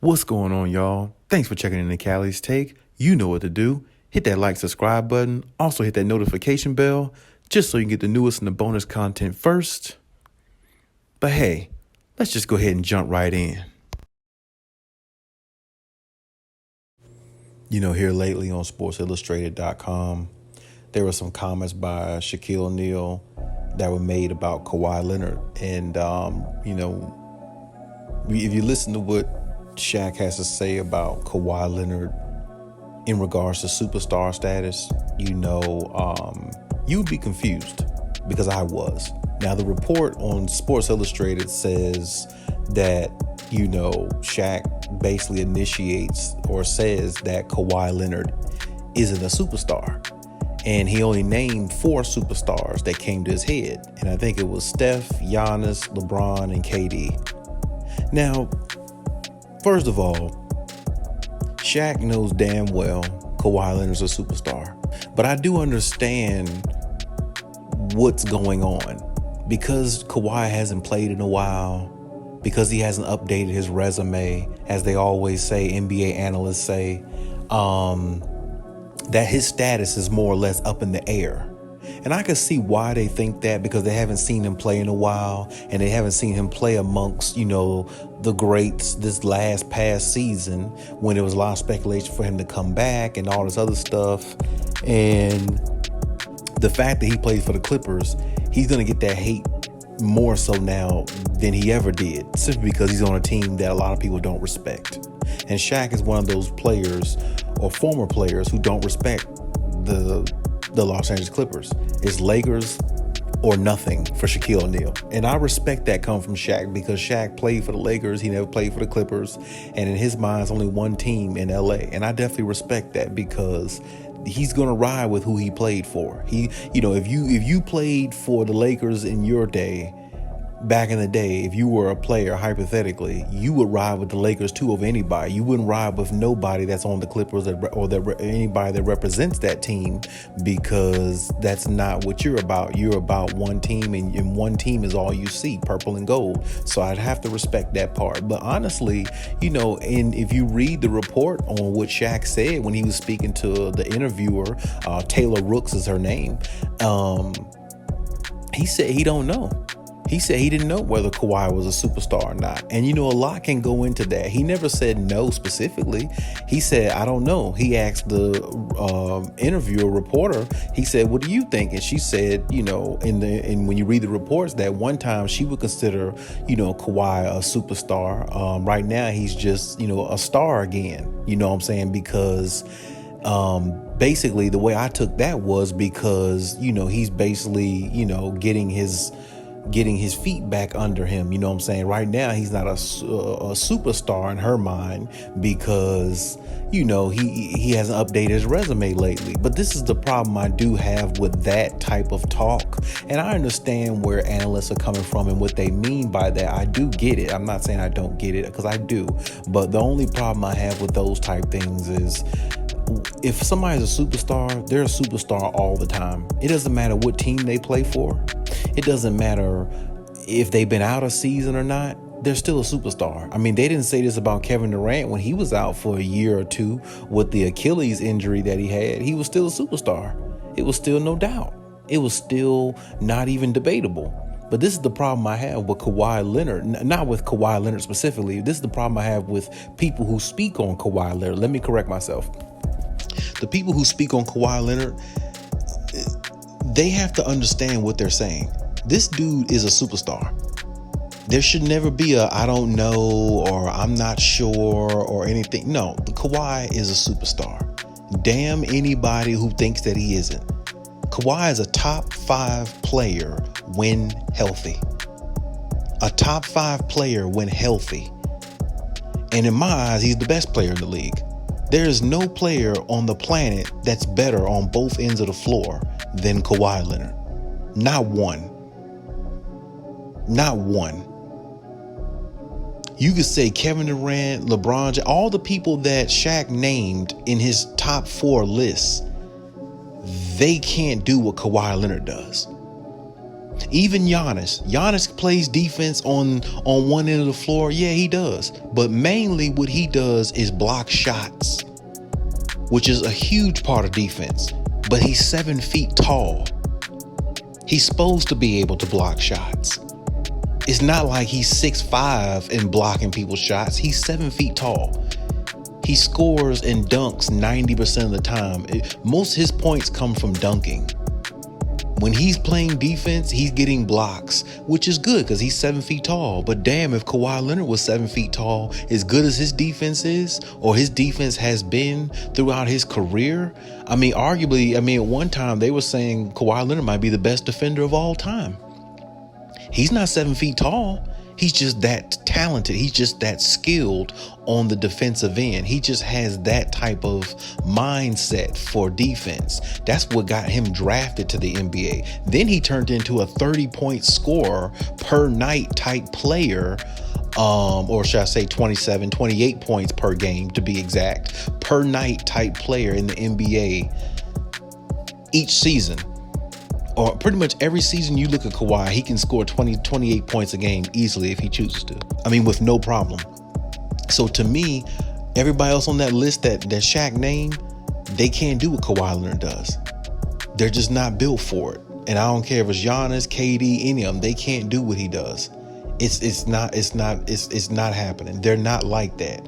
What's going on, y'all? Thanks for checking in the Khaliis Take. You know what to do. Hit that like, subscribe button. Also hit that notification bell just so you can get the newest and the bonus content first. But hey, let's just go ahead and jump right in. Here lately on SportsIllustrated.com, there were some comments by Shaquille O'Neal that were made about Kawhi Leonard. And, if you listen to what Shaq has to say about Kawhi Leonard in regards to superstar status, you'd be confused, because I was. Now, the report on Sports Illustrated says that, Shaq basically initiates or says that Kawhi Leonard isn't a superstar. And he only named 4 superstars that came to his head. And I think it was Steph, Giannis, LeBron, and KD. Now, first of all, Shaq knows damn well Kawhi Leonard's a superstar. But I do understand what's going on. Because Kawhi hasn't played in a while, because he hasn't updated his resume, as they always say, NBA analysts say, that his status is more or less up in the air. And I can see why they think that, because they haven't seen him play in a while, and they haven't seen him play amongst, the greats this past season, when there was a lot of speculation for him to come back and all this other stuff. And the fact that he plays for the Clippers, he's going to get that hate more so now than he ever did, simply because he's on a team that a lot of people don't respect. And Shaq is one of those players, or former players, who don't respect the Los Angeles Clippers. It's Lakers or nothing for Shaquille O'Neal. And I respect that come from Shaq, because Shaq played for the Lakers. He never played for the Clippers. And in his mind, it's only one team in LA. And I definitely respect that, because he's going to ride with who he played for. If you played for the Lakers in your day, back in the day, if you were a player, hypothetically, you would ride with the Lakers too over anybody. You wouldn't ride with nobody that's on the Clippers or anybody that represents that team, because that's not what you're about. You're about one team, and one team is all you see, purple and gold. So I'd have to respect that part. But honestly, and if you read the report on what Shaq said when he was speaking to the interviewer, Taylor Rooks is her name, he said he don't know. He said he didn't know whether Kawhi was a superstar or not. And, a lot can go into that. He never said no specifically. He said, I don't know. He asked the interviewer reporter, he said, what do you think? And she said, and when you read the reports, that one time she would consider, Kawhi a superstar. Right now, he's just, a star again. You know what I'm saying? Because basically the way I took that was because, he's basically, getting his feet back under him. You know what I'm saying? Right now, he's not a superstar in her mind, because, he hasn't updated his resume lately. But this is the problem I do have with that type of talk. And I understand where analysts are coming from and what they mean by that. I do get it. I'm not saying I don't get it, because I do. But the only problem I have with those type things is, if somebody's a superstar, they're a superstar all the time. It doesn't matter what team they play for. It doesn't matter if they've been out a season or not. They're still a superstar. I mean, they didn't say this about Kevin Durant when he was out for a year or two with the Achilles injury that he had. He was still a superstar. It was still no doubt. It was still not even debatable. But this is the problem I have with Kawhi Leonard. Not with Kawhi Leonard specifically. This is the problem I have with people who speak on Kawhi Leonard. Let me correct myself. The people who speak on Kawhi Leonard, they have to understand what they're saying. This dude is a superstar. There should never be a I don't know or I'm not sure or anything. No, Kawhi is a superstar. Damn anybody who thinks that he isn't. Kawhi is a top 5 player when healthy. A top 5 player when healthy. And in my eyes, he's the best player in the league. There is no player on the planet that's better on both ends of the floor than Kawhi Leonard. Not one. Not one. You could say Kevin Durant, LeBron, all the people that Shaq named in his top 4 lists, they can't do what Kawhi Leonard does. Even Giannis plays defense on one end of the floor. Yeah, he does. But mainly what he does is block shots, which is a huge part of defense. But he's 7 feet tall. He's supposed to be able to block shots. It's not like he's 6'5" and blocking people's shots. He's 7 feet tall. He scores and dunks 90% of the time. Most of his points come from dunking. When he's playing defense, he's getting blocks, which is good because he's 7 feet tall. But damn, if Kawhi Leonard was 7 feet tall, as good as his defense is, or his defense has been throughout his career, arguably, at one time they were saying Kawhi Leonard might be the best defender of all time. He's not 7 feet tall. He's just that talented. He's just that skilled on the defensive end. He just has that type of mindset for defense. That's what got him drafted to the NBA. Then he turned into a 30-point scorer per night type player. Or should I say 27, 28 points per game to be exact, per night type player in the NBA each season. Or pretty much every season you look at Kawhi, he can score 28 points a game easily if he chooses to. With no problem. So to me, everybody else on that list that Shaq named, they can't do what Kawhi Leonard does. They're just not built for it. And I don't care if it's Giannis, KD, any of them, they can't do what he does. It's not happening. They're not like that.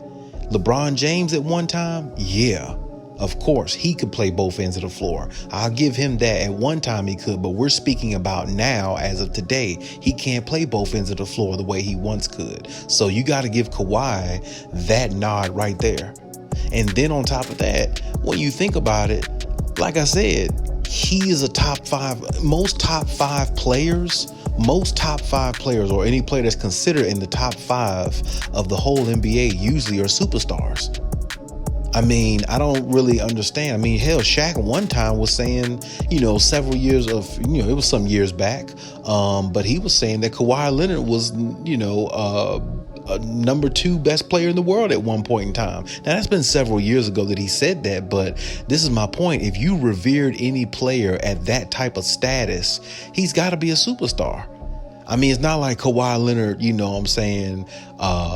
LeBron James at one time, yeah. Of course, he could play both ends of the floor. I'll give him that. At one time he could, but we're speaking about now, as of today, he can't play both ends of the floor the way he once could. So you got to give Kawhi that nod right there. And then on top of that, when you think about it, like I said, he is a top five, most top five players, or any player that's considered in the top 5 of the whole NBA usually are superstars. I don't really understand. Hell, Shaq one time was saying, several years of, it was some years back, but he was saying that Kawhi Leonard was, a number 2 best player in the world at one point in time. Now, that's been several years ago that he said that, but this is my point. If you revered any player at that type of status, he's got to be a superstar. It's not like Kawhi Leonard,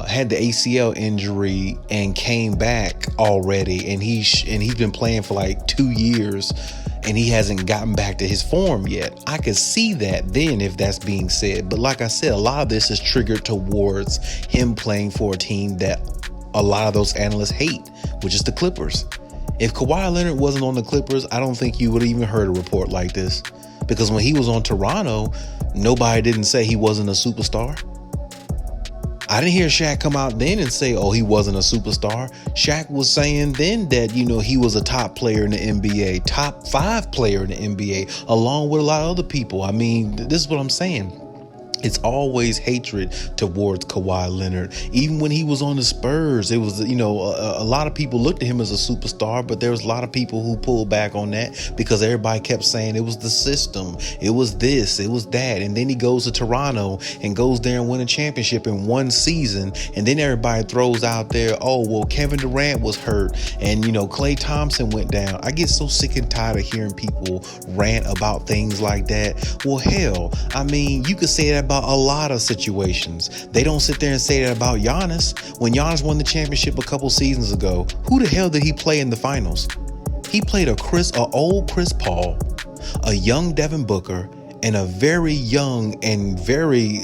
had the ACL injury and came back already, and he's been playing for like 2 years and he hasn't gotten back to his form yet. I could see that then if that's being said. But like I said, a lot of this is triggered towards him playing for a team that a lot of those analysts hate, which is the Clippers. If Kawhi Leonard wasn't on the Clippers, I don't think you would have even heard a report like this. Because when he was on Toronto, nobody didn't say he wasn't a superstar. I didn't hear Shaq come out then and say, he wasn't a superstar. Shaq was saying then that, he was a top player in the NBA, top 5 player in the NBA, along with a lot of other people. This is what I'm saying. It's always hatred towards Kawhi Leonard. Even when he was on the Spurs, it was, a lot of people looked at him as a superstar, but there was a lot of people who pulled back on that because everybody kept saying it was the system. It was this, it was that. And then he goes to Toronto and goes there and win a championship in one season. And then everybody throws out there, Kevin Durant was hurt and, Klay Thompson went down. I get so sick and tired of hearing people rant about things like that. Well, hell, you could say that about a lot of situations. They don't sit there and say that about Giannis. When Giannis won the championship a couple seasons ago, who the hell did he play in the finals? He played a old Chris Paul, a young Devin Booker, and a very young and very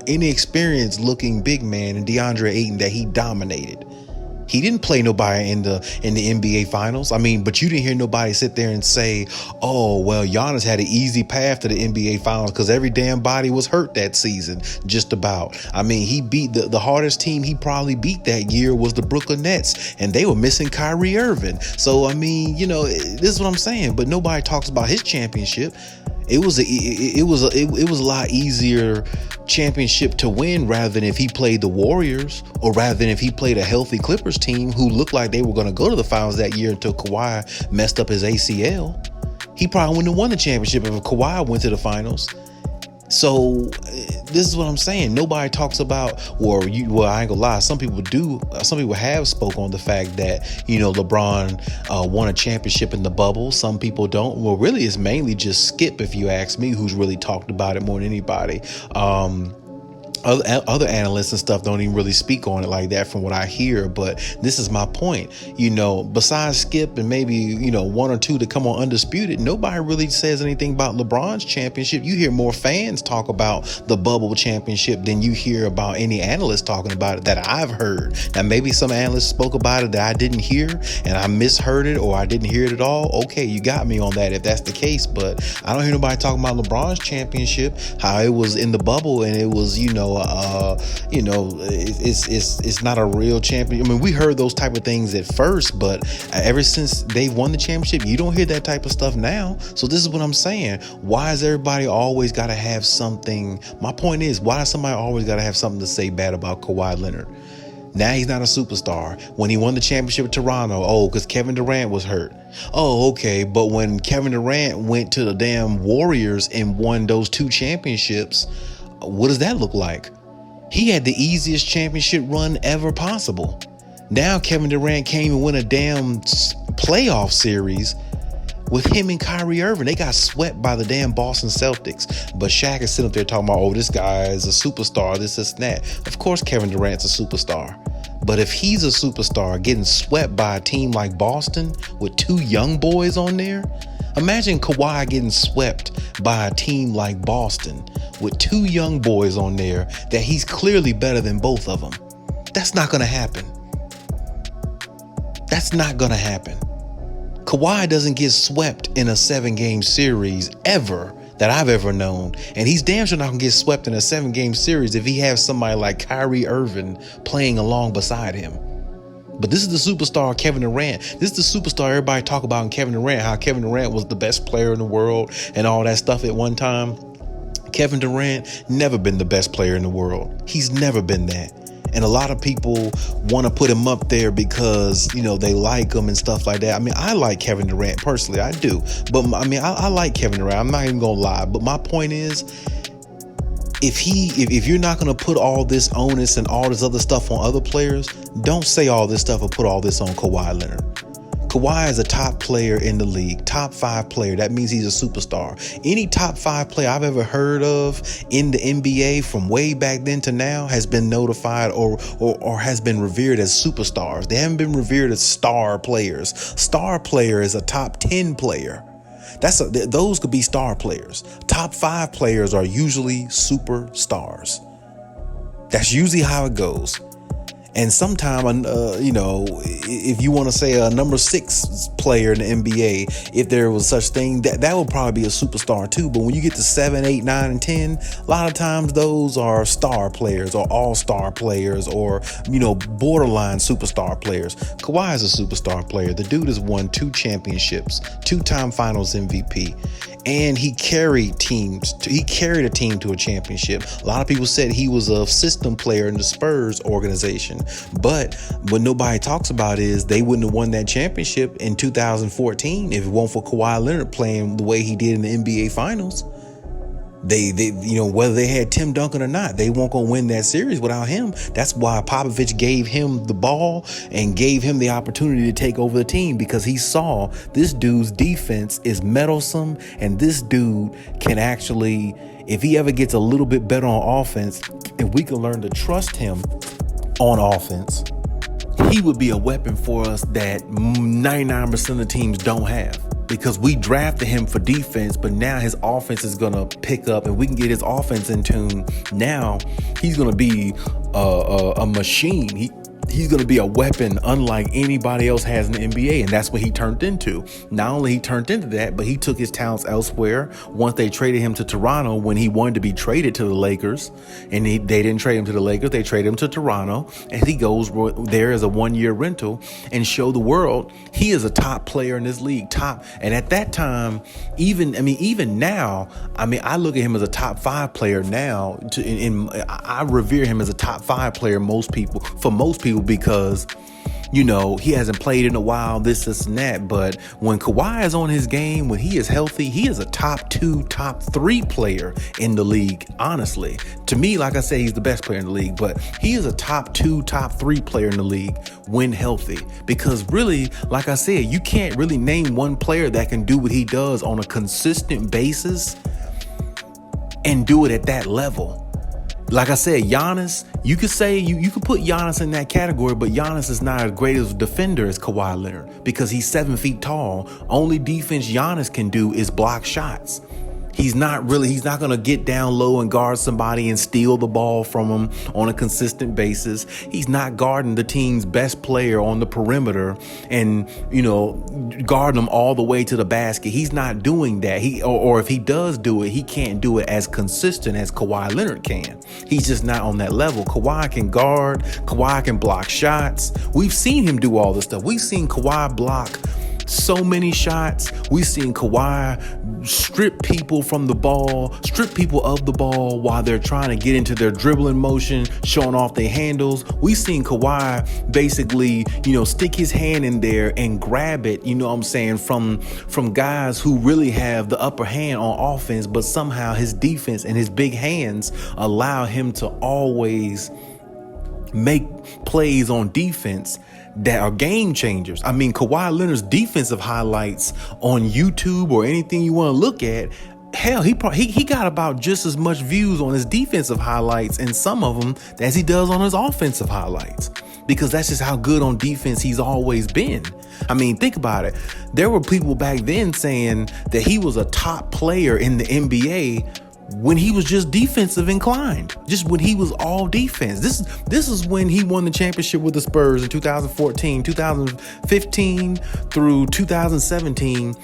inexperienced looking big man in DeAndre Ayton that he dominated. He didn't play nobody in the NBA finals. But you didn't hear nobody sit there and say, Giannis had an easy path to the NBA finals because every damn body was hurt that season, just about. He beat the hardest team he probably beat that year was the Brooklyn Nets, and they were missing Kyrie Irving. So, this is what I'm saying. But nobody talks about his championship. It was a lot easier championship to win rather than if he played the Warriors or rather than if he played a healthy Clippers team who looked like they were going to go to the finals that year until Kawhi messed up his ACL. He probably wouldn't have won the championship if Kawhi went to the finals. So this is what I'm saying. Nobody talks about, well, I ain't gonna lie. Some people do. Some people have spoke on the fact that, LeBron won a championship in the bubble. Some people don't. Well, really, it's mainly just Skip, if you ask me, who's really talked about it more than anybody. Other analysts and stuff don't even really speak on it like that from what I hear. But this is my point. Besides Skip and maybe, one or two to come on Undisputed, nobody really says anything about LeBron's championship. You hear more fans talk about the bubble championship than you hear about any analyst talking about it that I've heard. Now, maybe some analysts spoke about it that I didn't hear and I misheard it, or I didn't hear it at all. Okay, you got me on that if that's the case. But I don't hear nobody talking about LeBron's championship, how it was in the bubble and it was, it's not a real champion. I mean, we heard those type of things at first, but ever since they've won the championship, you don't hear that type of stuff now. So this is what I'm saying. Why is everybody always got to have something? My point is, why does somebody always got to have something to say bad about Kawhi Leonard? Now he's not a superstar. When he won the championship with Toronto, because Kevin Durant was hurt. Oh, okay. But when Kevin Durant went to the damn Warriors and won those 2 championships, what does that look like? He had the easiest championship run ever possible. Now Kevin Durant came and win a damn playoff series with him and Kyrie Irving. They got swept by the damn Boston Celtics. But Shaq is sitting up there talking about, this guy is a superstar, this and that. Of course Kevin Durant's a superstar. But if he's a superstar getting swept by a team like Boston with 2 young boys on there, imagine Kawhi getting swept by a team like Boston with 2 young boys on there that he's clearly better than both of them. That's not going to happen. That's not going to happen. Kawhi doesn't get swept in a 7-game series ever that I've ever known. And he's damn sure not going to get swept in a 7-game series if he has somebody like Kyrie Irving playing along beside him. But this is the superstar Kevin Durant. This is the superstar everybody talk about in Kevin Durant, how Kevin Durant was the best player in the world and all that stuff at one time. Kevin Durant never been the best player in the world. He's never been that. And a lot of people want to put him up there because, they like him and stuff like that. I mean, I like Kevin Durant personally. I do. But I like Kevin Durant. I'm not even going to lie. But my point is, if you're not going to put all this onus and all this other stuff on other players, don't say all this stuff and put all this on Kawhi Leonard. Kawhi is a top player in the league, top 5 player. That means he's a superstar. Any top 5 player I've ever heard of in the NBA from way back then to now has been notified or has been revered as superstars. They haven't been revered as star players. Star player is a top 10 player. Those could be star players. Top 5 players are usually superstars. That's usually how it goes. And sometime, if you want to say a number 6 player in the NBA, if there was such thing, that would probably be a superstar too. But when you get to 7, 8, 9, and 10, a lot of times those are star players or all-star players or, borderline superstar players. Kawhi is a superstar player. The dude has won 2 championships, 2-time finals MVP. And he carried a team to a championship. A lot of people said he was a system player in the Spurs organization. But what nobody talks about is they wouldn't have won that championship in 2014 if it weren't for Kawhi Leonard playing the way he did in the NBA Finals. They whether they had Tim Duncan or not, they weren't going to win that series without him. That's why Popovich gave him the ball and gave him the opportunity to take over the team, because he saw this dude's defense is meddlesome and this dude can actually, if he ever gets a little bit better on offense, if we can learn to trust him on offense, he would be a weapon for us that 99% of the teams don't have. Because we drafted him for defense, but now his offense is going to pick up and we can get his offense in tune. Now he's going to be a machine. He's going to be a weapon unlike anybody else has in the NBA. And that's what he turned into. Not only he turned into that, but he took his talents elsewhere. Once they traded him to Toronto, when he wanted to be traded to the Lakers, and they didn't trade him to the Lakers, they traded him to Toronto, and he goes there as a 1-year rental and show the world he is a top player in this league. Top. And at that time, even now, I look at him as a top 5 player now. I revere him as a top 5 player. For most people, because He hasn't played in a while, this and that. But when Kawhi is on his game, when he is healthy, he is a top 2, top 3 player in the league. Honestly, to me, like I said, he's the best player in the league, but he is a top 2, top 3 player in the league when healthy. Because really, like I said, you can't really name one player that can do what he does on a consistent basis and do it at that level. Like I said, Giannis, you could say you could put Giannis in that category, but Giannis is not as great as a defender as Kawhi Leonard because he's 7 feet tall. Only defense Giannis can do is block shots. He's not going to get down low and guard somebody and steal the ball from them on a consistent basis. He's not guarding the team's best player on the perimeter and, guard them all the way to the basket. He's not doing that. Or if he does do it, he can't do it as consistent as Kawhi Leonard can. He's just not on that level. Kawhi can guard. Kawhi can block shots. We've seen him do all this stuff. We've seen Kawhi block so many shots. We've seen Kawhi strip people from the ball, strip people of the ball while they're trying to get into their dribbling motion, showing off their handles. We've seen Kawhi basically, stick his hand in there and grab it, from guys who really have the upper hand on offense, but somehow his defense and his big hands allow him to always make plays on defense that are game changers. I mean, Kawhi Leonard's defensive highlights on YouTube or anything you want to look at, hell, he got about just as much views on his defensive highlights and some of them as he does on his offensive highlights, because that's just how good on defense he's always been. I mean, think about it. There were people back then saying that he was a top player in the NBA when he was just defensive inclined, just when he was all defense. This is when he won the championship with the Spurs in 2014, 2015 through 2017.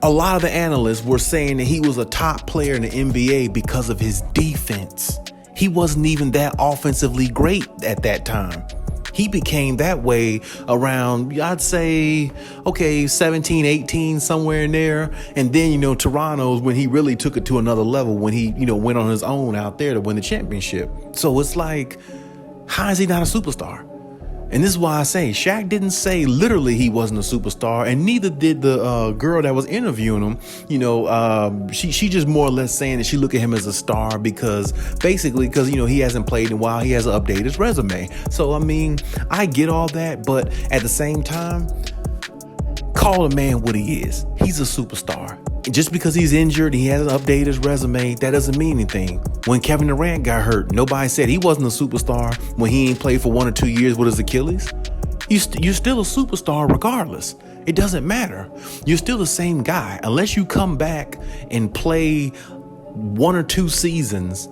A lot of the analysts were saying that he was a top player in the NBA because of his defense. He wasn't even that offensively great at that time. He became that way around, I'd say, 17, 18, somewhere in there. And then, Toronto's when he really took it to another level, when he, went on his own out there to win the championship. So it's like, how is he not a superstar? And this is why I say Shaq didn't say literally he wasn't a superstar, and neither did the girl that was interviewing him. She just more or less saying that she look at him as a star because he hasn't played in a while. He has to update his resume. So, I mean, I get all that, but at the same time, call a man what he is. He's a superstar. Just because he's injured, he hasn't updated his resume, that doesn't mean anything. When Kevin Durant got hurt, nobody said he wasn't a superstar when he ain't played for 1 or 2 years with his Achilles. You're still a superstar regardless. It doesn't matter. You're still the same guy. Unless you come back and play 1 or 2 seasons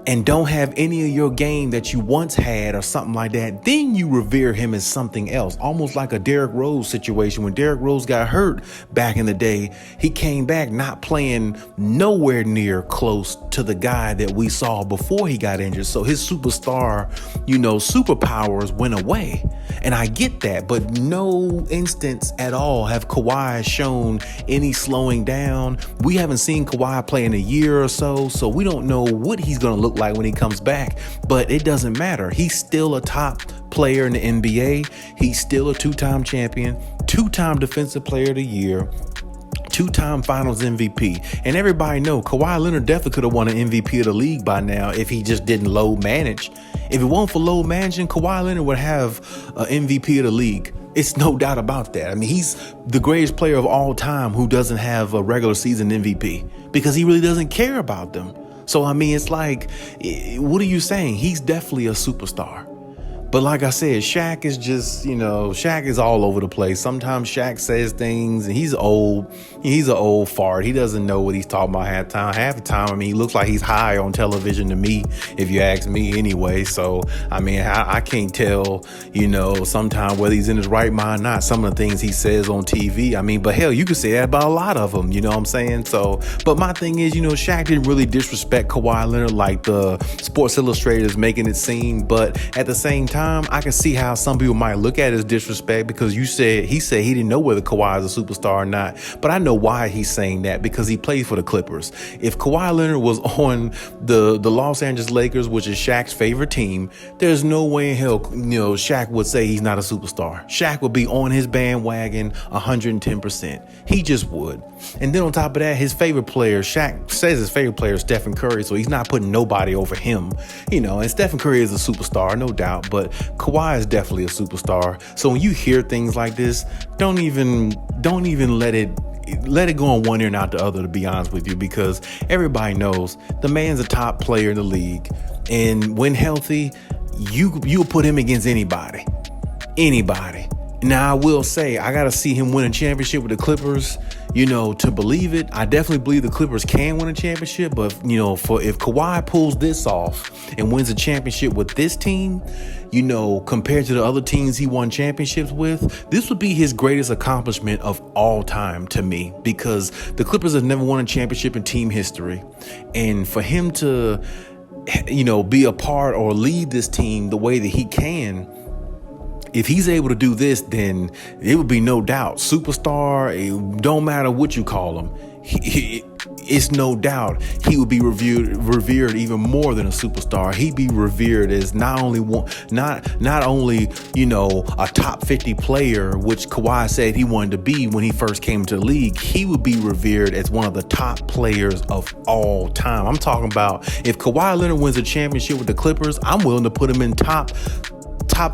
and don't have any of your game that you once had or something like that, then you revere him as something else. Almost like a Derrick Rose situation. When Derrick Rose got hurt back in the day, he came back not playing nowhere near close to the guy that we saw before he got injured. So his superstar, superpowers went away. And I get that, but no instance at all have Kawhi shown any slowing down. We haven't seen Kawhi play in a year or so we don't know what he's going to look like when he comes back, but it doesn't matter. He's still a top player in the NBA. He's still a 2-time champion, 2-time defensive player of the year, 2-time finals MVP. And everybody know Kawhi Leonard definitely could have won an MVP of the league by now if he just didn't load manage. If it wasn't for load managing, Kawhi Leonard would have an MVP of the league. It's no doubt about that. I mean, he's the greatest player of all time who doesn't have a regular season MVP because he really doesn't care about them. So, I mean, it's like, what are you saying? He's definitely a superstar. But like I said, Shaq is just, Shaq is all over the place. Sometimes Shaq says things and he's old. He's an old fart. He doesn't know what he's talking about half the time. I mean, he looks like he's high on television to me, if you ask me anyway. So, I mean, I can't tell, sometimes whether he's in his right mind or not, some of the things he says on TV. I mean, but hell, you could say that about a lot of them, you know what I'm saying? So, but my thing is, Shaq didn't really disrespect Kawhi Leonard like the Sports Illustrated is making it seem. But at the same time, time, I can see how some people might look at it as disrespect because he said he didn't know whether Kawhi is a superstar or not. But I know why he's saying that, because he plays for the Clippers. If Kawhi Leonard was on the Los Angeles Lakers, which is Shaq's favorite team, there's no way in hell, Shaq would say he's not a superstar. Shaq would be on his bandwagon 110%. He just would. And then on top of that, his favorite player, Shaq says his favorite player is Stephen Curry, so he's not putting nobody over him, and Stephen Curry is a superstar, no doubt, but Kawhi is definitely a superstar. So when you hear things like this, don't even let it go on one ear and out the other, to be honest with you, because everybody knows the man's a top player in the league, and when healthy, you'll put him against anybody. Now, I will say, I got to see him win a championship with the Clippers, to believe it. I definitely believe the Clippers can win a championship, but, if Kawhi pulls this off and wins a championship with this team, compared to the other teams he won championships with, this would be his greatest accomplishment of all time to me, because the Clippers have never won a championship in team history. And for him to, be a part or lead this team the way that he can, if he's able to do this, then it would be no doubt superstar. It don't matter what you call him. It's no doubt he would be revered even more than a superstar. He'd be revered as not only a top 50 player, which Kawhi said he wanted to be when he first came to the league. He would be revered as one of the top players of all time. I'm talking about, if Kawhi Leonard wins a championship with the Clippers, I'm willing to put him in top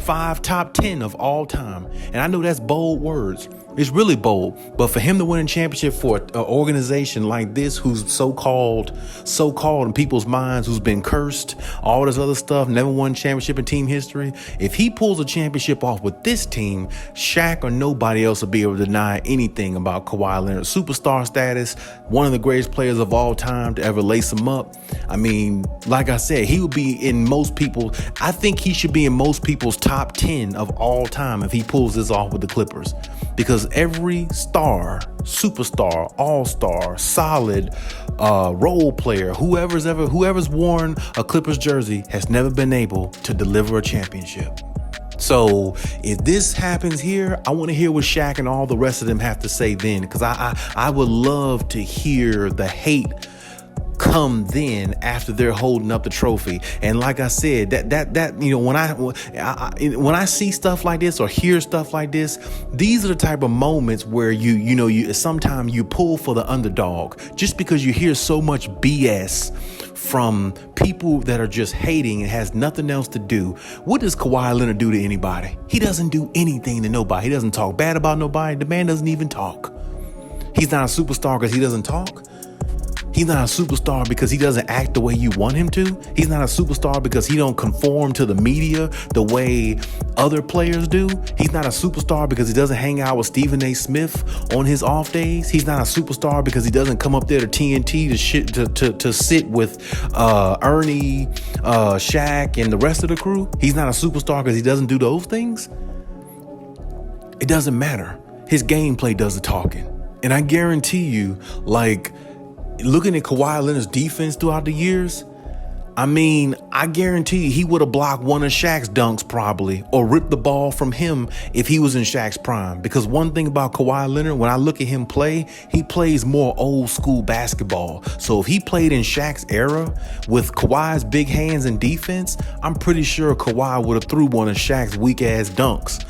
5, top 10 of all time. And I know that's bold words. It's really bold. But for him to win a championship for an organization like this, who's so-called in people's minds, who's been cursed, all this other stuff, never won a championship in team history, if he pulls a championship off with this team, Shaq or nobody else will be able to deny anything about Kawhi Leonard. Superstar status, one of the greatest players of all time to ever lace him up. I mean, like I said, he would be in most people. I think he should be in most people's top 10 of all time if he pulls this off with the Clippers. Because every star, superstar, all-star, solid role player, whoever's worn a Clippers jersey has never been able to deliver a championship. So if this happens here, I want to hear what Shaq and all the rest of them have to say then, because I would love to hear the hate come then after they're holding up the trophy. And like I said, when I see stuff like this or hear stuff like this, these are the type of moments where you sometimes you pull for the underdog, just because you hear so much BS from people that are just hating and has nothing else to do. What does Kawhi Leonard do to anybody? He doesn't do anything to nobody. He doesn't talk bad about nobody. The man doesn't even talk. He's not a superstar because he doesn't talk. He's not a superstar because he doesn't act the way you want him to. He's not a superstar because he don't conform to the media the way other players do. He's not a superstar because he doesn't hang out with Stephen A. Smith on his off days. He's not a superstar because he doesn't come up there to TNT to sit with Ernie, Shaq, and the rest of the crew. He's not a superstar because he doesn't do those things. It doesn't matter. His gameplay does the talking. And I guarantee you, looking at Kawhi Leonard's defense throughout the years, I guarantee you he would have blocked one of Shaq's dunks probably, or ripped the ball from him if he was in Shaq's prime. Because one thing about Kawhi Leonard, when I look at him play, he plays more old school basketball. So if he played in Shaq's era with Kawhi's big hands and defense, I'm pretty sure Kawhi would have threw one of Shaq's weak ass dunks.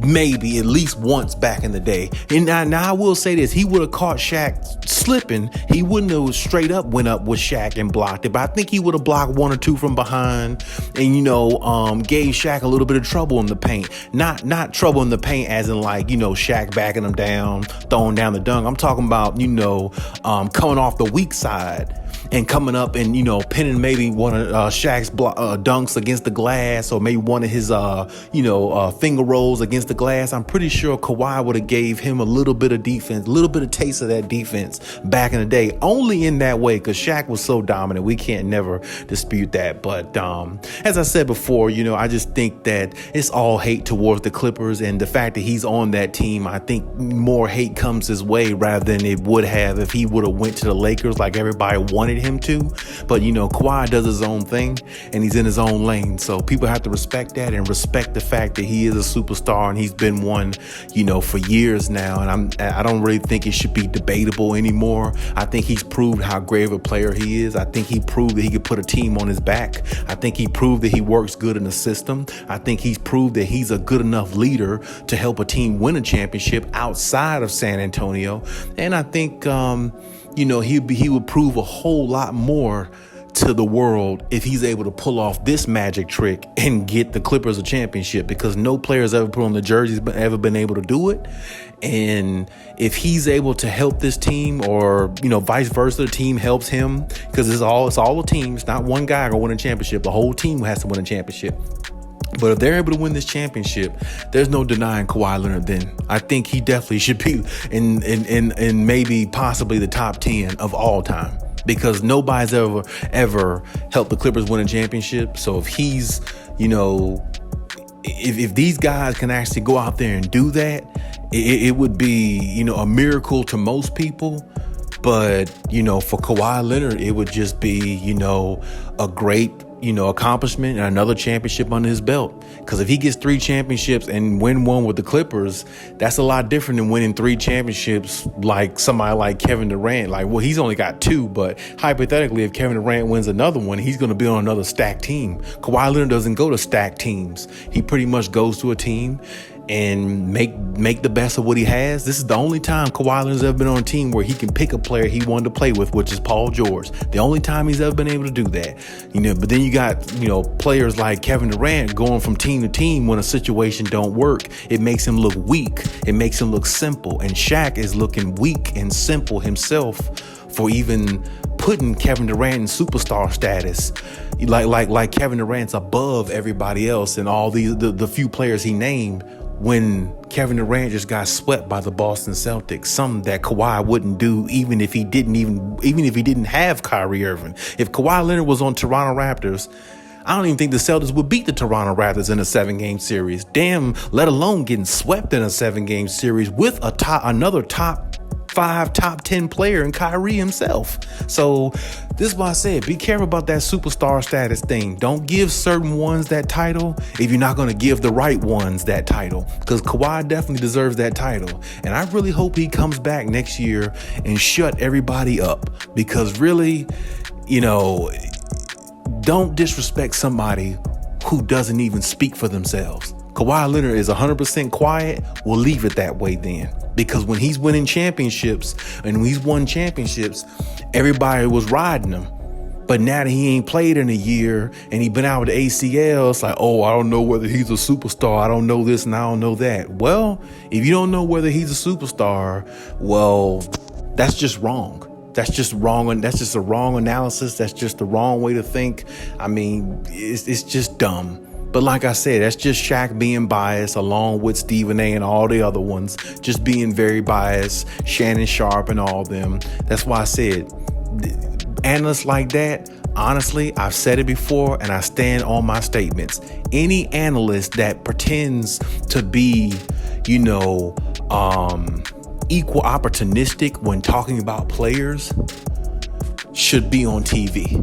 Maybe at least once back in the day. And now I will say this, he would have caught Shaq slipping. He wouldn't have straight up went up with Shaq and blocked it, but I think he would have blocked one or two from behind and, gave Shaq a little bit of trouble in the paint. Not trouble in the paint as in Shaq backing him down, throwing down the dunk. I'm talking about, coming off the weak side and coming up and, pinning maybe one of Shaq's dunks against the glass, or maybe one of his, finger rolls against the glass. I'm pretty sure Kawhi would have gave him a little bit of defense, a little bit of taste of that defense back in the day, only in that way, because Shaq was so dominant. We can't never dispute that. But as I said before, I just think that it's all hate towards the Clippers, and the fact that he's on that team, I think more hate comes his way rather than it would have if he would have went to the Lakers like everybody wanted him to. But, Kawhi does his own thing and he's in his own lane. So people have to respect that and respect the fact that he is a superstar and he's been one, for years now. And I don't really think it should be debatable anymore. I think he's proved how great of a player he is. I think he proved that he could put a team on his back. I think he proved that he works good in the system. I think he's proved that he's a good enough leader to help a team win a championship outside of San Antonio. And I think, he would prove a whole lot more to the world if he's able to pull off this magic trick and get the Clippers a championship, because no player's ever put on the jerseys ever been able to do it. And if he's able to help this team, or vice versa, the team helps him, because it's all a team. It's not one guy gonna win a championship. The whole team has to win a championship. But if they're able to win this championship, there's no denying Kawhi Leonard then. I think he definitely should be in maybe possibly the top 10 of all time, because nobody's ever helped the Clippers win a championship. So if he's, if these guys can actually go out there and do that, it would be, a miracle to most people. But, for Kawhi Leonard, it would just be, a great accomplishment and another championship under his belt. Because if he gets 3 championships and win one with the Clippers, that's a lot different than winning 3 championships like somebody like Kevin Durant. He's only got 2, but hypothetically, if Kevin Durant wins another one, he's going to be on another stacked team. Kawhi Leonard doesn't go to stacked teams. He pretty much goes to a team and make the best of what he has. This is the only time Kawhi Leonard's ever been on a team where he can pick a player he wanted to play with, which is Paul George. The only time he's ever been able to do that. But then you got, players like Kevin Durant going from team to team when a situation don't work. It makes him look weak. It makes him look simple. And Shaq is looking weak and simple himself for even putting Kevin Durant in superstar status. Like Kevin Durant's above everybody else and all the few players he named, when Kevin Durant just got swept by the Boston Celtics, something that Kawhi wouldn't do even if he didn't have Kyrie Irving. If Kawhi Leonard was on Toronto Raptors, I don't even think the Celtics would beat the Toronto Raptors in a 7-game series. Damn, let alone getting swept in a 7-game series with another top 5, top 10 player in Kyrie himself. So this is why I said, be careful about that superstar status thing. Don't give certain ones that title if you're not going to give the right ones that title, because Kawhi definitely deserves that title. And I really hope he comes back next year and shut everybody up, because really, don't disrespect somebody who doesn't even speak for themselves. Kawhi Leonard is 100% quiet. We'll leave it that way then. Because when he's winning championships and when he's won championships, everybody was riding him. But now that he ain't played in a year and he been out with the ACL, it's like, oh, I don't know whether he's a superstar. I don't know this and I don't know that. Well, if you don't know whether he's a superstar, well, that's just wrong. That's just wrong. And that's just a wrong analysis. That's just the wrong way to think. I mean, it's just dumb. But like I said, that's just Shaq being biased, along with Stephen A. and all the other ones, just being very biased, Shannon Sharp and all them. That's why I said, analysts like that, honestly, I've said it before and I stand on my statements. Any analyst that pretends to be, equal opportunistic when talking about players should be on TV.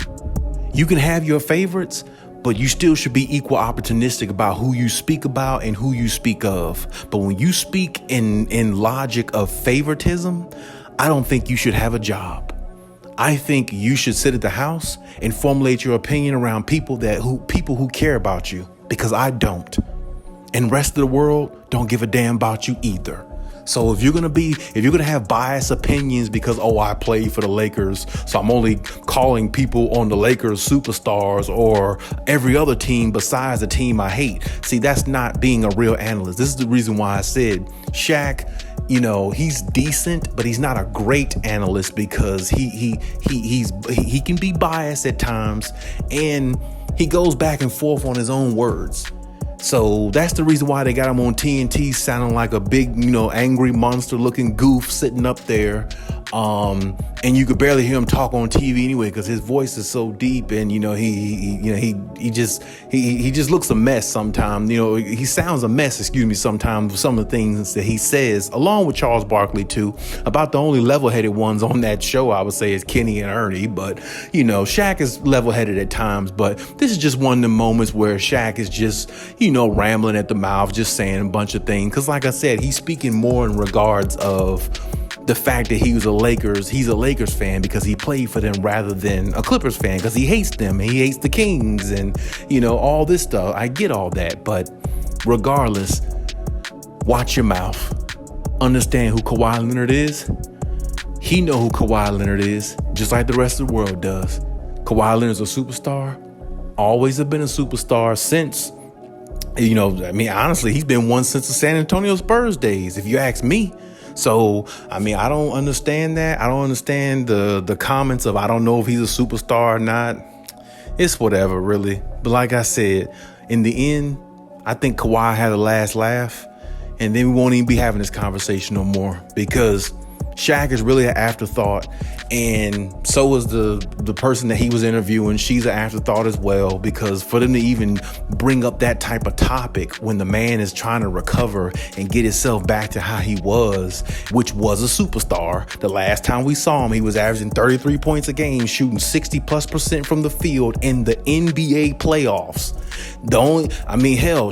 You can have your favorites, but you still should be equal opportunistic about who you speak about and who you speak of. But when you speak in logic of favoritism, I don't think you should have a job. I think you should sit at the house and formulate your opinion around people who care about you, because I don't. And the rest of the world don't give a damn about you either. So if you're gonna have biased opinions because, I play for the Lakers, so I'm only calling people on the Lakers superstars or every other team besides the team I hate. See, that's not being a real analyst. This is the reason why I said Shaq, he's decent, but he's not a great analyst, because he can be biased at times and he goes back and forth on his own words. So that's the reason why they got him on TNT sounding like a big, angry monster looking goof sitting up there. And you could barely hear him talk on TV anyway because his voice is so deep, and he just looks a mess sometimes. He sounds a mess, sometimes with some of the things that he says, along with Charles Barkley too. About the only level-headed ones on that show, I would say, is Kenny and Ernie. But Shaq is level-headed at times, but this is just one of the moments where Shaq is just rambling at the mouth, just saying a bunch of things. Because like I said, he's speaking more in regards of the fact that he's a Lakers fan because he played for them rather than a Clippers fan because he hates them and he hates the Kings and all this stuff. I get all that, but regardless, watch your mouth. Understand who Kawhi Leonard is. He know who Kawhi Leonard is, just like the rest of the world does. Kawhi Leonard's a superstar. Always have been a superstar since, honestly, he's been one since the San Antonio Spurs days, if you ask me. So, I don't understand that. I don't understand the comments of, I don't know if he's a superstar or not. It's whatever, really. But like I said, in the end, I think Kawhi had the last laugh. And then we won't even be having this conversation no more because Shaq is really an afterthought, and so is the person that he was interviewing. She's an afterthought as well, because for them to even bring up that type of topic when the man is trying to recover and get himself back to how he was, which was a superstar. The last time we saw him, he was averaging 33 points a game, shooting 60+% from the field in the NBA playoffs.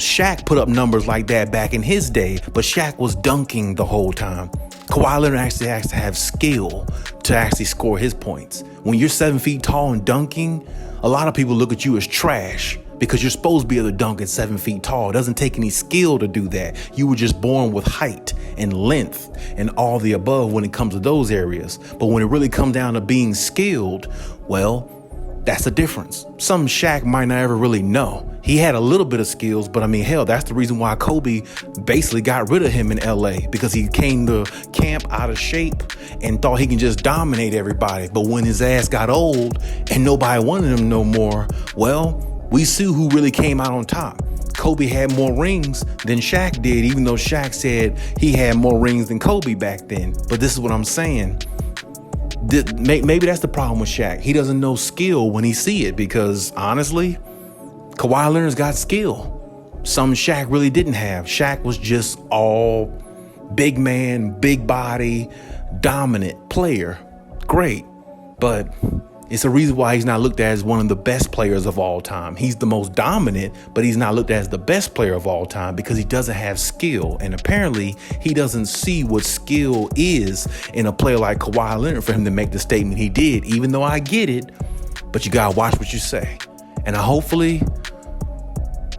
Shaq put up numbers like that back in his day, but Shaq was dunking the whole time. Kawhi Leonard actually has to have skill to actually score his points. When you're 7 feet tall and dunking, a lot of people look at you as trash because you're supposed to be able to dunk at 7 feet tall. It doesn't take any skill to do that. You were just born with height and length and all the above when it comes to those areas. But when it really comes down to being skilled, well, that's the difference. Something Shaq might not ever really know. He had a little bit of skills, but that's the reason why Kobe basically got rid of him in LA, because he came to camp out of shape and thought he can just dominate everybody. But when his ass got old and nobody wanted him no more, well, we see who really came out on top. Kobe had more rings than Shaq did, even though Shaq said he had more rings than Kobe back then. But this is what I'm saying. Maybe that's the problem with Shaq. He doesn't know skill when he see it, because honestly, Kawhi Leonard's got skill. Some Shaq really didn't have. Shaq was just all big man, big body, dominant player. Great. But it's a reason why he's not looked at as one of the best players of all time. He's the most dominant, but he's not looked at as the best player of all time because he doesn't have skill. And apparently he doesn't see what skill is in a player like Kawhi Leonard for him to make the statement he did, even though I get it. But you got to watch what you say. And hopefully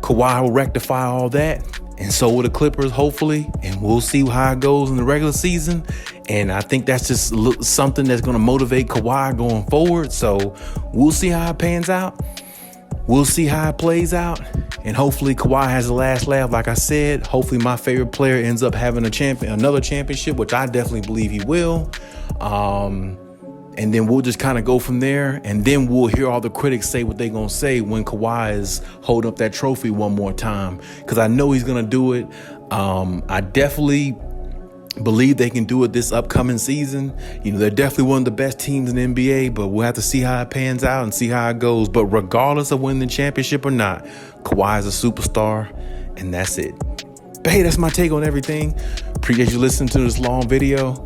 Kawhi will rectify all that, and so will the Clippers, hopefully, and we'll see how it goes in the regular season. And I think that's just something that's going to motivate Kawhi going forward. So we'll see how it pans out. We'll see how it plays out. And hopefully Kawhi has the last laugh. Like I said, hopefully my favorite player ends up having another championship, which I definitely believe he will. And then we'll just kind of go from there. And then we'll hear all the critics say what they're going to say when Kawhi is holding up that trophy one more time, because I know he's going to do it. I definitely believe they can do it this upcoming season. They're definitely one of the best teams in the NBA, but we'll have to see how it pans out and see how it goes. But regardless of winning the championship or not, Kawhi is a superstar, and that's it. But hey, that's my take on everything. Appreciate you listening to this long video.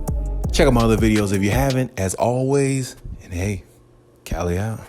Check out my other videos if you haven't, as always. And hey, Cali out.